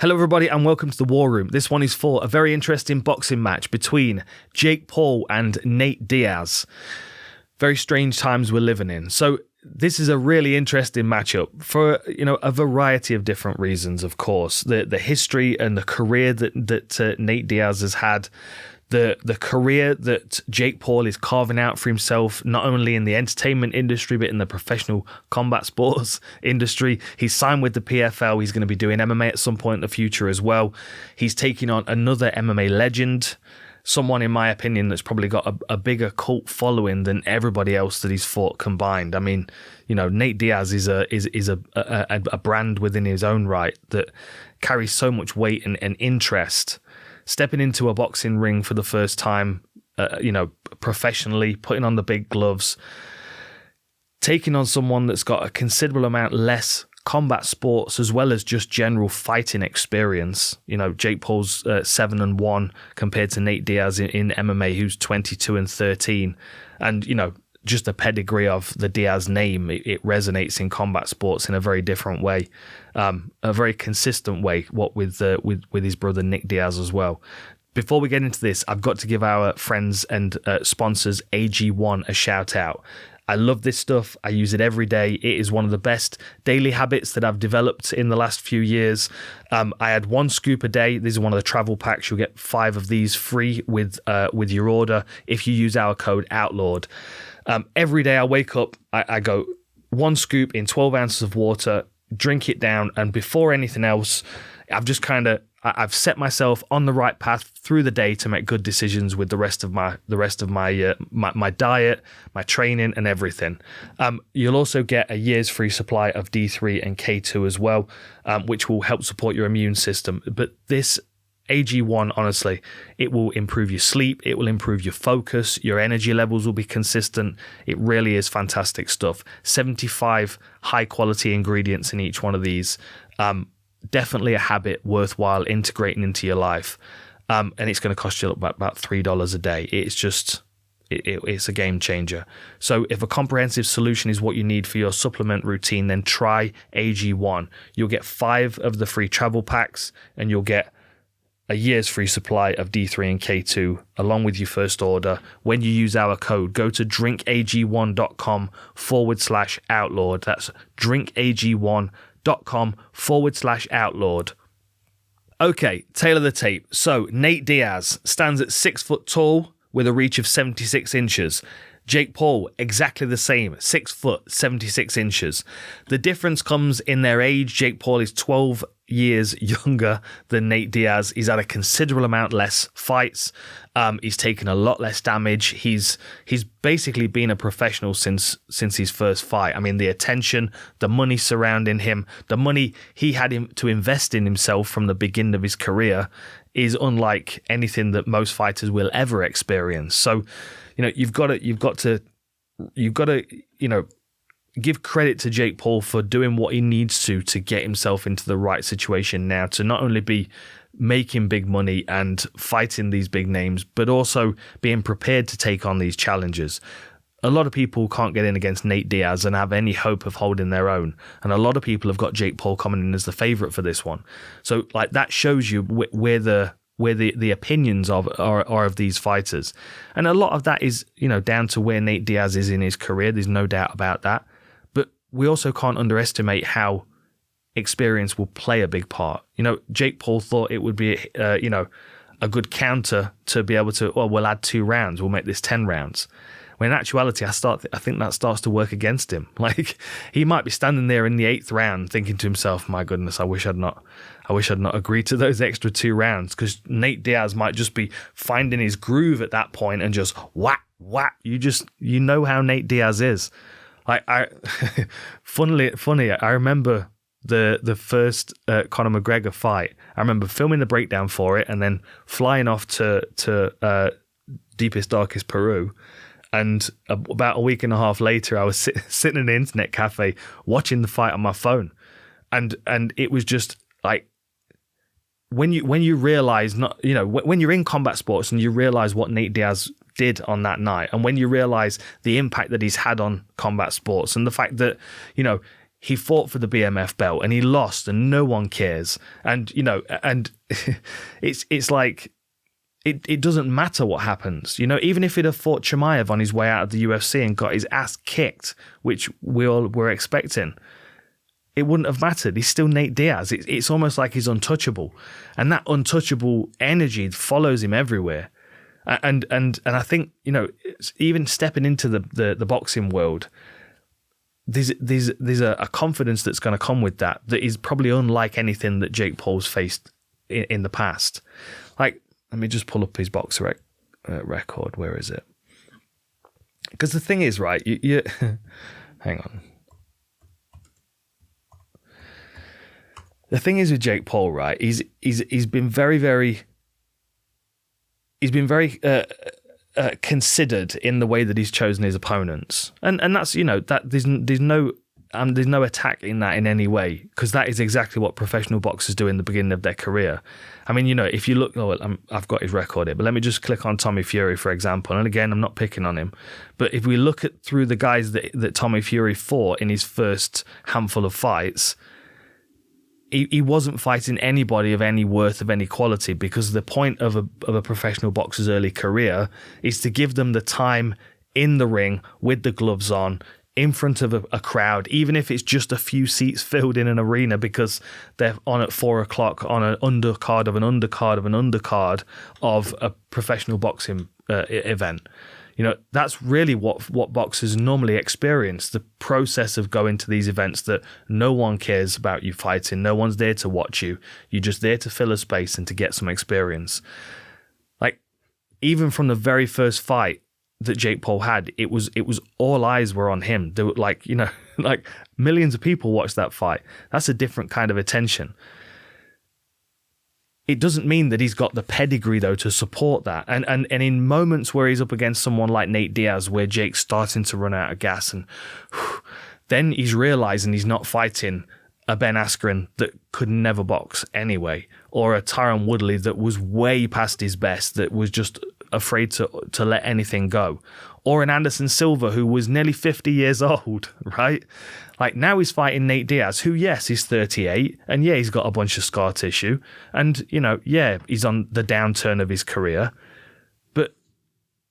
Hello everybody and welcome to the War Room. This one is for a very interesting boxing match between Jake Paul and Nate Diaz. Very strange times we're living in. So this is a really interesting matchup for, a variety of different reasons, of course. The history and the career that Nate Diaz has had, the career that Jake Paul is carving out for himself, not only in the entertainment industry, but in the professional combat sports industry. He's signed with the PFL. He's going to be doing MMA at some point in the future as well. He's taking on another MMA legend, someone, in my opinion, that's probably got a bigger cult following than everybody else that he's fought combined. I mean, Nate Diaz is a brand within his own right that carries so much weight and interest. Stepping into a boxing ring for the first time, professionally, putting on the big gloves, taking on someone that's got a considerable amount less combat sports as well as just general fighting experience. Jake Paul's 7-1 compared to Nate Diaz in MMA, who's 22-13, and just the pedigree of the Diaz name, it resonates in combat sports in a very different way, a very consistent way. What with his brother Nick Diaz as well. Before we get into this, I've got to give our friends and sponsors AG1 a shout out. I love this stuff. I use it every day. It is one of the best daily habits that I've developed in the last few years. I had 1 scoop a day. This is one of the travel packs. You'll get 5 of these free with your order if you use our code OUTLAWED. Every day I wake up, I go 1 scoop in 12 ounces of water, drink it down, and before anything else, I've set myself on the right path through the day to make good decisions with the rest of my diet, my training, and everything. You'll also get a year's free supply of D3 and K2 as well, which will help support your immune system. But this AG1, honestly, it will improve your sleep, it will improve your focus, your energy levels will be consistent. It really is fantastic stuff. 75 high quality ingredients in each one of these. Definitely a habit worthwhile integrating into your life. And it's going to cost you about $3 a day. It's just, it's a game changer. So if a comprehensive solution is what you need for your supplement routine, then try AG1. You'll get 5 of the free travel packs and you'll get a year's free supply of D3 and K2 along with your first order. When you use our code, go to drinkag1.com/outlawed. That's drinkag1.com/outlawed. Okay, tail of the tape. So Nate Diaz stands at 6 foot tall with a reach of 76 inches. Jake Paul, exactly the same, 6 foot, 76 inches. The difference comes in their age. Jake Paul is 12 years younger than Nate Diaz. He's had a considerable amount less fights. He's taken a lot less damage. He's basically been a professional since his first fight. I mean, the attention, the money surrounding him, the money he had to invest in himself from the beginning of his career is unlike anything that most fighters will ever experience. So, you've got to give credit to Jake Paul for doing what he needs to get himself into the right situation now to not only be making big money and fighting these big names, but also being prepared to take on these challenges. A lot of people can't get in against Nate Diaz and have any hope of holding their own. And a lot of people have got Jake Paul coming in as the favorite for this one. So that shows you where the opinions are of these fighters. And a lot of that is, down to where Nate Diaz is in his career. There's no doubt about that. But we also can't underestimate how experience will play a big part. Jake Paul thought it would be, a good counter to be able to, we'll add 2 rounds. We'll make this 10 rounds. When in actuality, I think that starts to work against him. Like, he might be standing there in the 8th round thinking to himself, my goodness, I wish I'd not agreed to those extra 2 rounds, because Nate Diaz might just be finding his groove at that point and just whack. You know how Nate Diaz is. Funny, I remember the first Conor McGregor fight. I remember filming the breakdown for it and then flying off to deepest, darkest Peru. And about a week and a half later, I was sitting in an internet cafe watching the fight on my phone. And it was just like, when you realize, when you're in combat sports and you realize what Nate Diaz did on that night, and when you realize the impact that he's had on combat sports and the fact that, he fought for the BMF belt and he lost and no one cares. And, you know, and it's like, it doesn't matter what happens. You know, even if he'd have fought Chimaev on his way out of the UFC and got his ass kicked, which we all were expecting, it wouldn't have mattered. He's still Nate Diaz. It's almost like he's untouchable. And that untouchable energy follows him everywhere. And I think, you know, even stepping into the boxing world, there's a confidence that's going to come with that is probably unlike anything that Jake Paul's faced in the past. Like, let me just pull up his boxer record. Where is it? Because the thing is, right, you hang on. The thing is with Jake Paul, right, he's been very considered in the way that he's chosen his opponents, and that's, you know, that there's no attack in that in any way, because that is exactly what professional boxers do in the beginning of their career. I mean, you know, if you look, I've got his record here, but let me just click on Tommy Fury, for example. And again, I'm not picking on him, but if we look at through the guys that Tommy Fury fought in his first handful of fights, he wasn't fighting anybody of any worth, of any quality, because the point of a professional boxer's early career is to give them the time in the ring with the gloves on, in front of a crowd, even if it's just a few seats filled in an arena because they're on at 4:00 on an undercard of an undercard of an undercard of a professional boxing event. You know, that's really what boxers normally experience, the process of going to these events that no one cares about you fighting. No one's there to watch you. You're just there to fill a space and to get some experience. Like, even from the very first fight that Jake Paul had, it was all eyes were on him. There were, like, you know, like millions of people watched that fight. That's a different kind of attention. It doesn't mean that he's got the pedigree, though, to support that. And in moments where he's up against someone like Nate Diaz, where Jake's starting to run out of gas, and then he's realizing he's not fighting a Ben Askren that could never box anyway, or a Tyron Woodley that was way past his best, that was just afraid to let anything go, or an Anderson Silva who was nearly 50 years old, right? Like, now he's fighting Nate Diaz, who, yes, he's 38, and yeah, he's got a bunch of scar tissue, and, you know, yeah, he's on the downturn of his career, but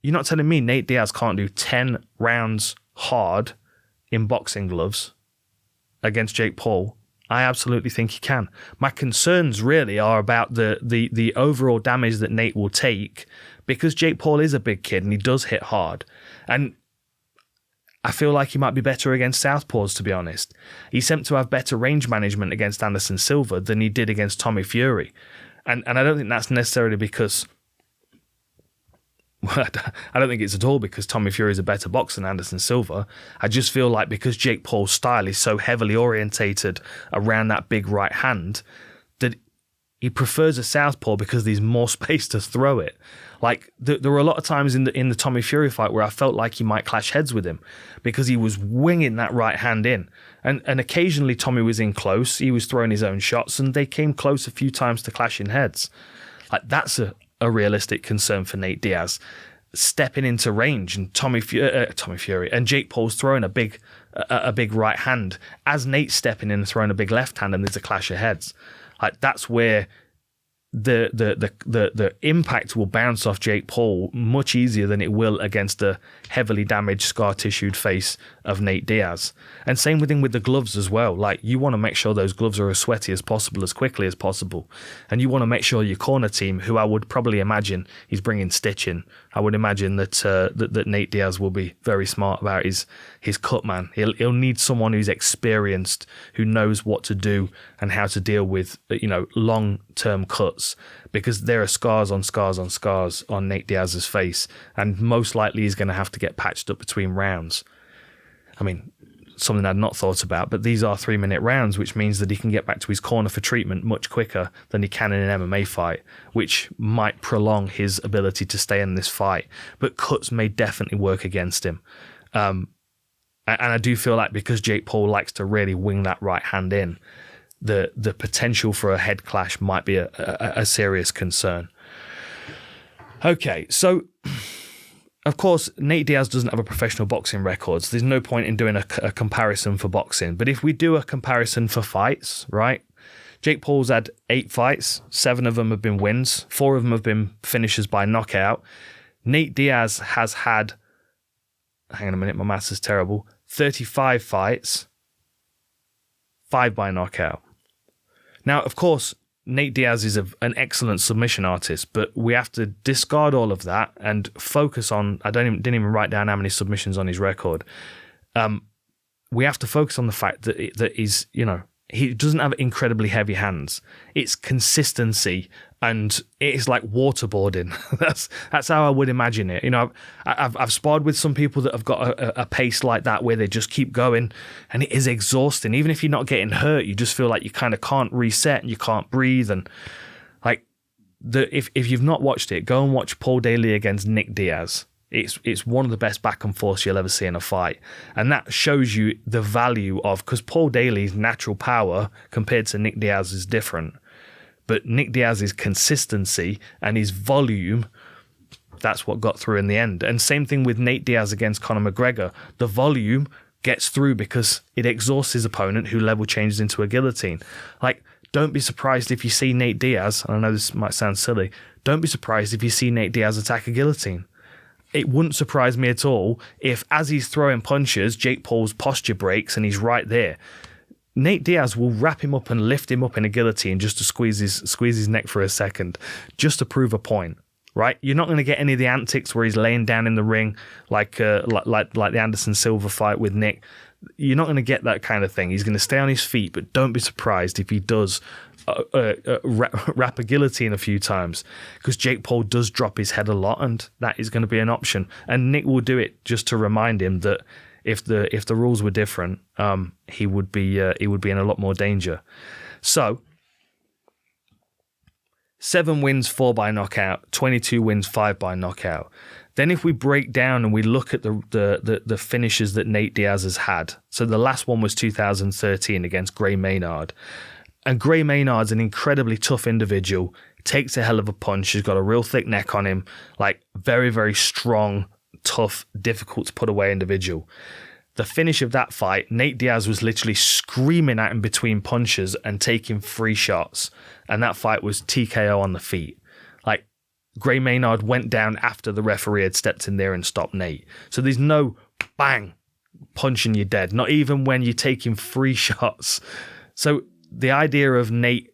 you're not telling me Nate Diaz can't do 10 rounds hard in boxing gloves against Jake Paul. I absolutely think he can. My concerns really are about the overall damage that Nate will take, because Jake Paul is a big kid and he does hit hard. And I feel like he might be better against southpaws, to be honest. He seemed to have better range management against Anderson Silva than he did against Tommy Fury. And I don't think that's necessarily because... Well, I don't think it's at all because Tommy Fury is a better boxer than Anderson Silva. I just feel like because Jake Paul's style is so heavily orientated around that big right hand, that he prefers a southpaw because there's more space to throw it. Like, there were a lot of times in the Tommy Fury fight where I felt like he might clash heads with him because he was winging that right hand in. And occasionally Tommy was in close. He was throwing his own shots and they came close a few times to clashing heads. Like, that's a realistic concern for Nate Diaz, stepping into range, and Tommy Fury and Jake Paul's throwing a big right hand as Nate's stepping in and throwing a big left hand, and there's a clash of heads. Like, that's where the impact will bounce off Jake Paul much easier than it will against the heavily damaged, scar-tissued face of Nate Diaz. And same with him with the gloves as well. Like, you want to make sure those gloves are as sweaty as possible, as quickly as possible. And you want to make sure your corner team, who I would probably imagine he's bringing stitching, I would imagine that Nate Diaz will be very smart about his cut man. He'll need someone who's experienced, who knows what to do and how to deal with, you know, long-term cuts, because there are scars on scars on scars on Nate Diaz's face, and most likely he's going to have to get patched up between rounds. I mean, something I'd not thought about, but these are 3-minute rounds, which means that he can get back to his corner for treatment much quicker than he can in an MMA fight, which might prolong his ability to stay in this fight. But cuts may definitely work against him. And I do feel like because Jake Paul likes to really wing that right hand in, the potential for a head clash might be a serious concern. Okay, so Of course, Nate Diaz doesn't have a professional boxing record, so there's no point in doing a comparison for boxing. But if we do a comparison for fights, right? Jake Paul's had 8 fights, 7 of them have been wins, 4 of them have been finishes by knockout. Nate Diaz has had, hang on a minute, my maths is terrible, 35 fights, 5 by knockout. Now, of course, Nate Diaz is an excellent submission artist, but we have to discard all of that and focus on, didn't even write down how many submissions on his record. We have to focus on the fact that he's, he doesn't have incredibly heavy hands. It's consistency, and it's like waterboarding. That's how I would imagine it. I've sparred with some people that have got a pace like that where they just keep going, and it is exhausting. Even if you're not getting hurt, you just feel like you kind of can't reset and you can't breathe. And like if you've not watched it, go and watch Paul Daly against Nick Diaz. It's one of the best back and forths you'll ever see in a fight. And that shows you the value of, because Paul Daly's natural power compared to Nick Diaz is different. But Nick Diaz's consistency and his volume, that's what got through in the end. And same thing with Nate Diaz against Conor McGregor. The volume gets through because it exhausts his opponent, who level changes into a guillotine. Like, don't be surprised if you see Nate Diaz, and I know this might sound silly, don't be surprised if you see Nate Diaz attack a guillotine. It wouldn't surprise me at all if, as he's throwing punches, Jake Paul's posture breaks and he's right there. Nate Diaz will wrap him up and lift him up in a guillotine just to squeeze his neck for a second, just to prove a point, right? You're not going to get any of the antics where he's laying down in the ring like the Anderson Silva fight with Nick. You're not going to get that kind of thing. He's going to stay on his feet, but don't be surprised if he does wrap a guillotine a few times, because Jake Paul does drop his head a lot, and that is going to be an option. And Nick will do it just to remind him that if the rules were different, he would be in a lot more danger. So 7 wins, 4 by knockout, 22 wins, 5 by knockout. Then if we break down and we look at the finishes that Nate Diaz has had, so the last one was 2013 against Gray Maynard. And Gray Maynard's an incredibly tough individual, takes a hell of a punch, he's got a real thick neck on him, like very, very strong, tough, difficult to put away individual. The finish of that fight, Nate Diaz was literally screaming at him between punches and taking 3 shots. And that fight was TKO on the feet. Like, Gray Maynard went down after the referee had stepped in there and stopped Nate. So there's no bang, punching you dead, not even when you're taking 3 shots. So the idea of Nate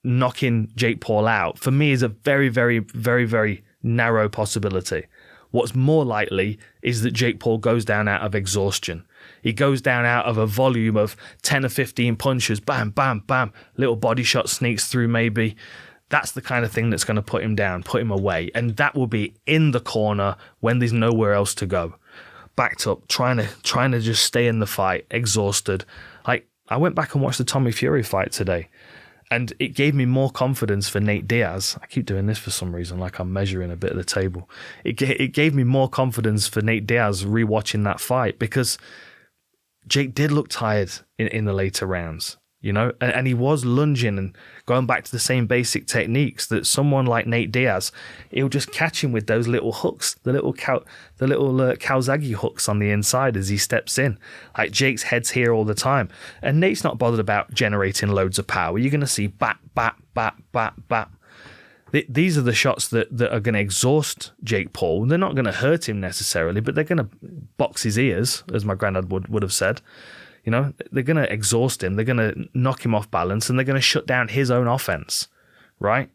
knocking Jake Paul out, for me, is a very, very, very, very narrow possibility. What's more likely is that Jake Paul goes down out of exhaustion. He goes down out of a volume of 10 or 15 punches, bam, bam, bam, little body shot sneaks through maybe. That's the kind of thing that's going to put him down, put him away. And that will be in the corner when there's nowhere else to go. Backed up, trying to just stay in the fight, exhausted. Like, I went back and watched the Tommy Fury fight today, and it gave me more confidence for Nate Diaz. I keep doing this for some reason, like I'm measuring a bit of the table. It gave me more confidence for Nate Diaz rewatching that fight, because Jake did look tired in the later rounds, and he was lunging and going back to the same basic techniques that someone like Nate Diaz, he'll just catch him with those little hooks, the little Kawasaki hooks on the inside as he steps in. Like, Jake's head's here all the time, and Nate's not bothered about generating loads of power. You're going to see bat, bat, bat, bat, bat. These are the shots that are going to exhaust Jake Paul. They're not going to hurt him necessarily, but they're going to box his ears, as my granddad would have said. They're going to exhaust him. They're going to knock him off balance, and they're going to shut down his own offense, right?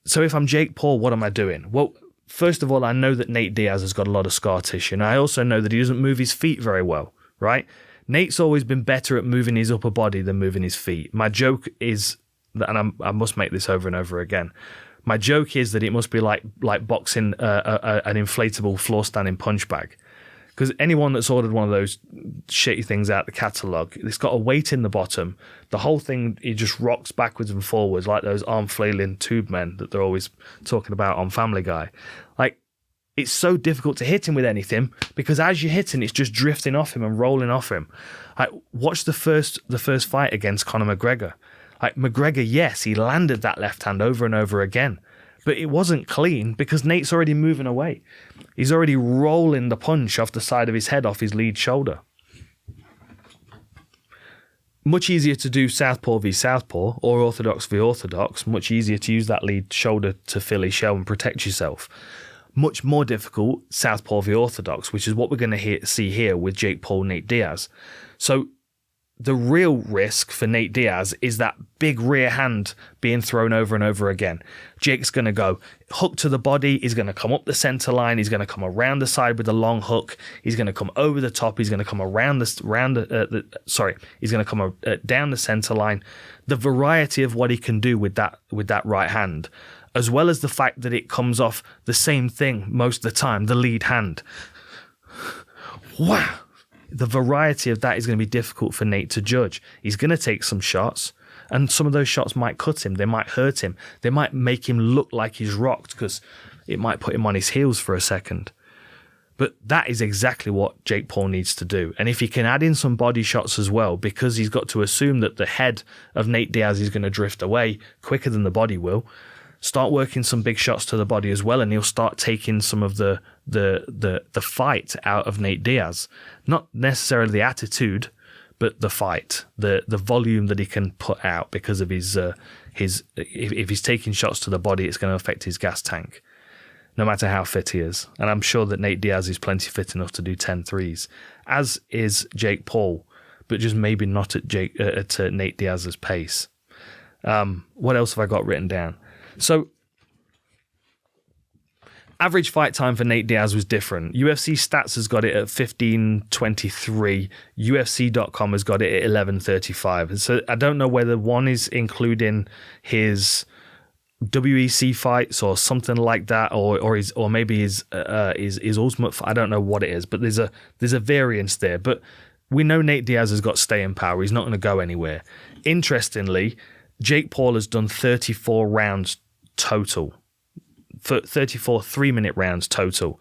So if I'm Jake Paul, what am I doing? Well, first of all, I know that Nate Diaz has got a lot of scar tissue, and I also know that he doesn't move his feet very well, right? Nate's always been better at moving his upper body than moving his feet. My joke is, and I must make this over and over again, my joke is that it must be like boxing an inflatable floor standing punch bag. Because anyone that's ordered one of those shitty things out the catalogue, it's got a weight in the bottom. The whole thing, it just rocks backwards and forwards like those arm flailing tube men that they're always talking about on Family Guy. Like, it's so difficult to hit him with anything, because as you're hitting, it's just drifting off him and rolling off him. Like, watch the first fight against Conor McGregor. Like, McGregor, yes, he landed that left hand over and over again, But it wasn't clean because Nate's already moving away. He's already rolling the punch off the side of his head, off his lead shoulder. Much easier to do southpaw v southpaw or orthodox v orthodox. Much easier to use that lead shoulder to fill his shell and protect yourself. Much more difficult, southpaw v orthodox, which is what we're going to see here with Jake Paul, Nate Diaz. So the real risk for Nate Diaz is that big rear hand being thrown over and over again. Jake's going to go hook to the body. He's going to come up the center line. He's going to come around the side with a long hook. He's going to come over the top. He's going to come around he's going to come down the center line. The variety of what he can do with that right hand, as well as the fact that it comes off the same thing most of the time, the lead hand. Wow. The variety of that is going to be difficult for Nate to judge. He's going to take some shots, and some of those shots might cut him. They might hurt him. They might make him look like he's rocked because it might put him on his heels for a second. But that is exactly what Jake Paul needs to do. And if he can add in some body shots as well, because he's got to assume that the head of Nate Diaz is going to drift away quicker than the body will, start working some big shots to the body as well, and he'll start taking some of the fight out of Nate Diaz. Not necessarily the attitude, but the fight, the volume that he can put out because of his if he's taking shots to the body, it's going to affect his gas tank, no matter how fit he is. And I'm sure that Nate Diaz is plenty fit enough to do 10 threes, as is Jake Paul, but just maybe not at Nate Diaz's pace. What else have I got written down? So, average fight time for Nate Diaz was different. UFC Stats has got it at 15:23. UFC.com has got it at 11:35. So I don't know whether one is including his WEC fights or something like that, or maybe his ultimate. I don't know what it is, but there's a variance there. But we know Nate Diaz has got staying power. He's not going to go anywhere. Interestingly, Jake Paul has done 34 rounds total, for 34 3-minute rounds total,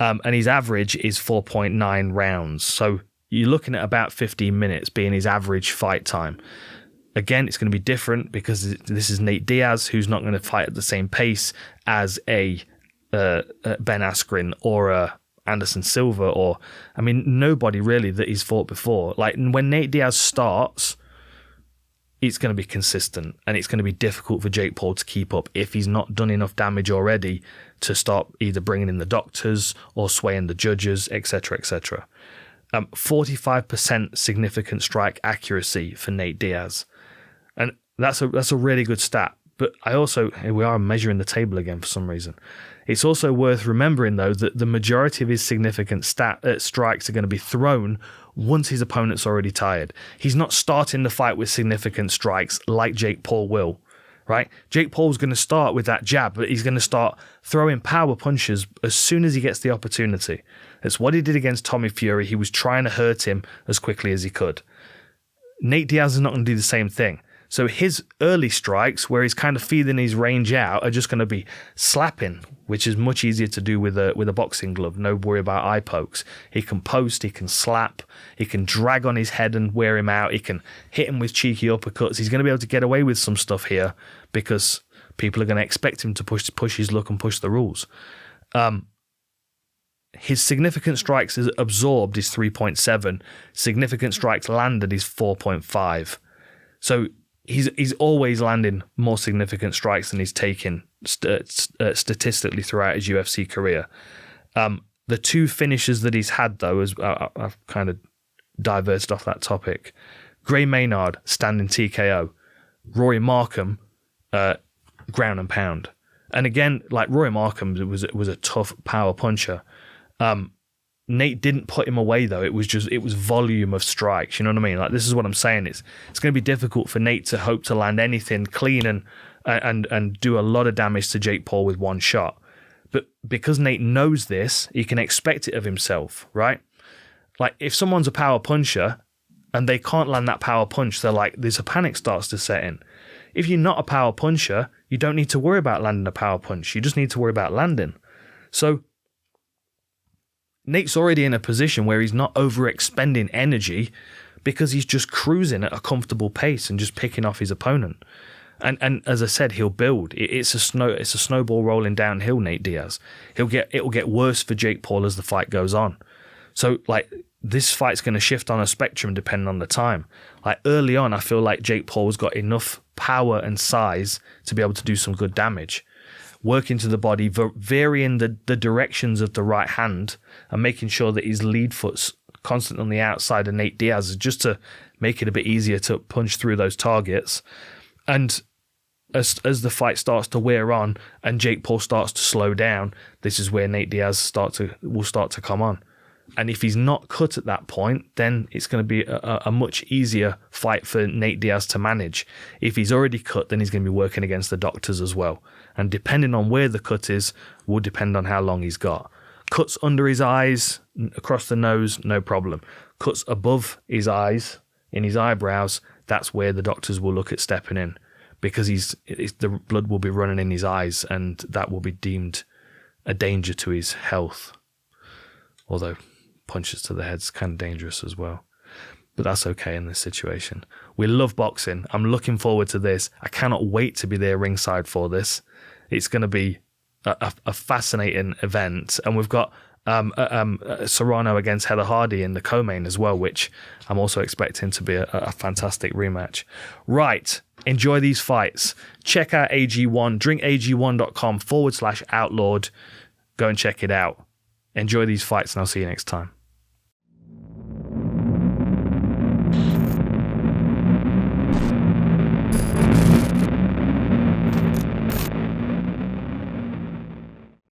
and his average is 4.9 rounds. So you're looking at about 15 minutes being his average fight time. Again, it's going to be different because this is Nate Diaz, who's not going to fight at the same pace as a Ben Askren or a Anderson Silva, nobody really that he's fought before. Like when Nate Diaz starts, it's going to be consistent, and it's going to be difficult for Jake Paul to keep up if he's not done enough damage already to start either bringing in the doctors or swaying the judges, etc., etc. 45% significant strike accuracy for Nate Diaz, and that's a really good stat. But here we are measuring the table again for some reason. It's also worth remembering, though, that the majority of his significant strikes are going to be thrown once his opponent's already tired. He's not starting the fight with significant strikes like Jake Paul will, right? Jake Paul's going to start with that jab, but he's going to start throwing power punches as soon as he gets the opportunity. That's what he did against Tommy Fury. He was trying to hurt him as quickly as he could. Nate Diaz is not going to do the same thing. So his early strikes, where he's kind of feeling his range out, are just going to be slapping, which is much easier to do with a boxing glove. No worry about eye pokes. He can post, he can slap, he can drag on his head and wear him out. He can hit him with cheeky uppercuts. He's going to be able to get away with some stuff here because people are going to expect him to push his luck and push the rules. His significant strikes absorbed is 3.7. Significant strikes landed is 4.5. So he's always landing more significant strikes than he's taken statistically throughout his UFC career. The two finishes that he's had, though, I've kind of diverted off that topic. Gray Maynard, standing TKO. Rory Markham, ground and pound. And again, like Rory Markham was a tough power puncher. Nate didn't put him away, though. It was volume of strikes. You know what I mean? Like, this is what I'm saying. It's going to be difficult for Nate to hope to land anything clean and do a lot of damage to Jake Paul with one shot. But because Nate knows this, he can expect it of himself, right? Like, if someone's a power puncher and they can't land that power punch, they're like, there's a panic starts to set in. If you're not a power puncher, you don't need to worry about landing a power punch. You just need to worry about landing. So Nate's already in a position where he's not overexpending energy because he's just cruising at a comfortable pace and just picking off his opponent. And as I said, he'll build. It's a snowball rolling downhill, Nate Diaz. It'll get worse for Jake Paul as the fight goes on. So like this fight's going to shift on a spectrum depending on the time. Like early on, I feel like Jake Paul's got enough power and size to be able to do some good damage. Working to the body, varying the directions of the right hand and making sure that his lead foot's constant on the outside of Nate Diaz just to make it a bit easier to punch through those targets. And as the fight starts to wear on and Jake Paul starts to slow down, this is where Nate Diaz will start to come on. And if he's not cut at that point, then it's going to be a much easier fight for Nate Diaz to manage. If he's already cut, then he's going to be working against the doctors as well. And depending on where the cut is, will depend on how long he's got. Cuts under his eyes, across the nose, no problem. Cuts above his eyes, in his eyebrows, that's where the doctors will look at stepping in, because the blood will be running in his eyes and that will be deemed a danger to his health. Although punches to the head's kind of dangerous as well. But that's okay in this situation. We love boxing. I'm looking forward to this. I cannot wait to be there ringside for this. It's going to be a fascinating event. And we've got Serrano against Heather Hardy in the co-main as well, which I'm also expecting to be a fantastic rematch. Right. Enjoy these fights. Check out AG1, drinkag1.com/outlawed. Go and check it out. Enjoy these fights and I'll see you next time.